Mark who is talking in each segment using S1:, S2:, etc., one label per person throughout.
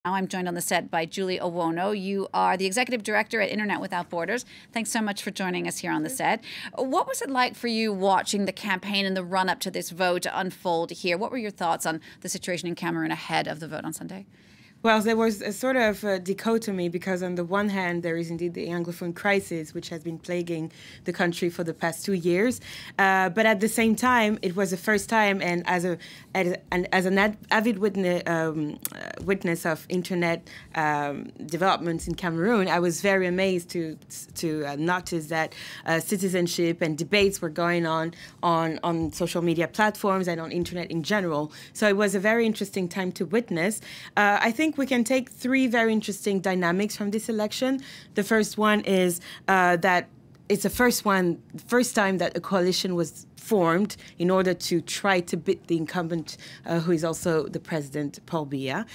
S1: Now I'm joined on the set by Julie Owono. You are the Executive Director at Internet Without Borders. Thanks so much for joining us here on the set. What was it like for you watching the campaign and the run-up to this vote unfold here? What were your thoughts on the situation in Cameroon ahead of the vote on Sunday?
S2: Well, there was a sort of dichotomy because on the one hand, there is indeed the Anglophone crisis, which has been plaguing the country for the past 2 years. But at the same time, it was the first time, and as an avid witness of internet developments in Cameroon, I was very amazed to notice that citizenship and debates were going on social media platforms and on internet in general. So it was a very interesting time to witness. I think we can take three very interesting dynamics from this election. The first one is that it's the first time that a coalition was formed in order to try to beat the incumbent, who is also the president, Paul Biya.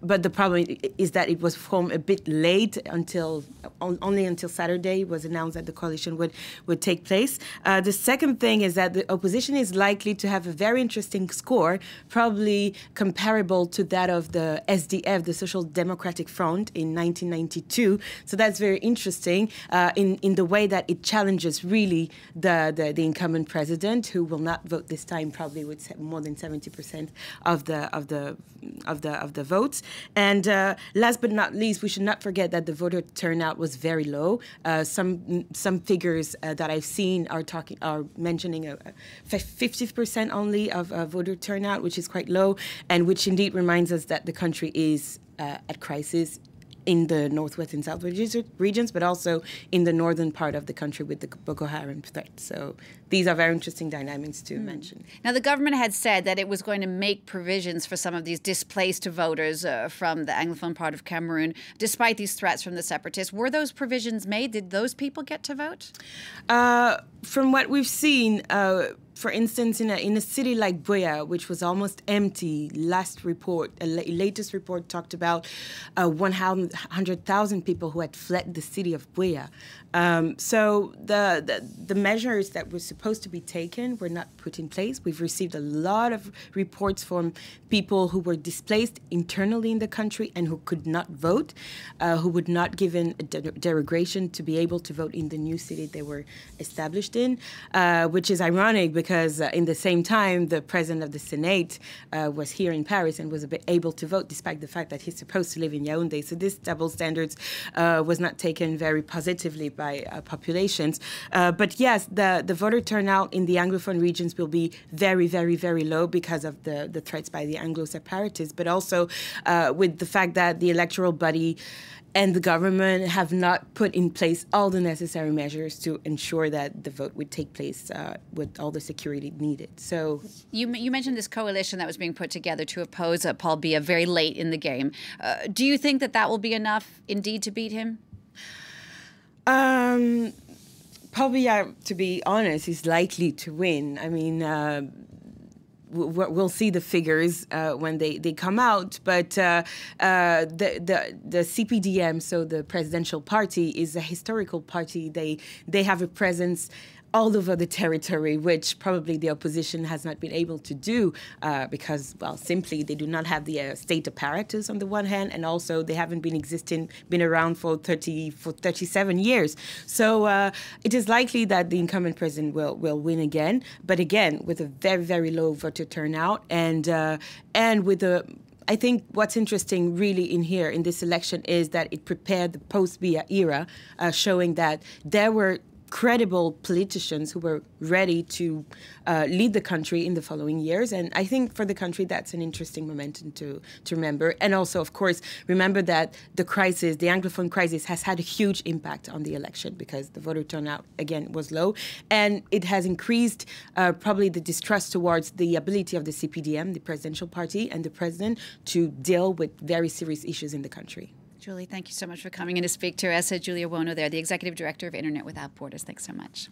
S2: But the problem is that it was formed a bit late, only until Saturday it was announced that the coalition would take place. The second thing is that the opposition is likely to have a very interesting score, probably comparable to that of the SDF, the Social Democratic Front, in 1992. So that's very interesting in the way that it challenges really the incumbent president, who will not vote this time, probably with more than 70% of the votes. And last but not least, we should not forget that the voter turnout was very low. Some figures that I've seen are mentioning 50% only of voter turnout, which is quite low, and which indeed reminds us that the country is at crisis in the northwest and southwest regions, but also in the northern part of the country with the Boko Haram threat. So these are very interesting dynamics to mention.
S1: Now, the government had said that it was going to make provisions for some of these displaced voters from the Anglophone part of Cameroon, despite these threats from the separatists. Were those provisions made? Did those people get to vote?
S2: From what we've seen, for instance, in a city like Buea, which was almost empty, latest report talked about 100,000 people who had fled the city of Buea. So the measures that were supposed to be taken were not put in place. We've received a lot of reports from people who were displaced internally in the country and who could not vote, who would not given a derogation to be able to vote in the new city they were established in, which is ironic because in the same time, the president of the Senate was here in Paris and was able to vote despite the fact that he's supposed to live in Yaoundé. So this double standards was not taken very positively by populations. But yes, the voter turnout in the Anglophone regions will be very, very, very low because of the threats by the Anglo separatists, but also with the fact that the electoral body and the government have not put in place all the necessary measures to ensure that the vote would take place with all the security needed. So
S1: you mentioned this coalition that was being put together to oppose Paul Biya very late in the game. Do you think that will be enough indeed to beat him?
S2: Paul Biya, to be honest, is likely to win. I mean, we'll see the figures when they come out, but the CPDM, so the presidential party, is a historical party. They have a presence all over the territory, which probably the opposition has not been able to do because, well, simply they do not have the state apparatus on the one hand, and also they haven't been around for 37 years. So it is likely that the incumbent president will win again, but again with a very, very low voter turnout, and with a I think what's interesting really in this election is that it prepared the post-Biya era, showing that there were credible politicians who were ready to lead the country in the following years. And I think for the country, that's an interesting momentum to remember. And also, of course, remember that the Anglophone crisis, has had a huge impact on the election because the voter turnout, again, was low. And it has increased probably the distrust towards the ability of the CPDM, the presidential party, and the president to deal with very serious issues in the country.
S1: Julie, thank you so much for coming in to speak to us. Julie Owono there, the Executive Director of Internet Without Borders. Thanks so much.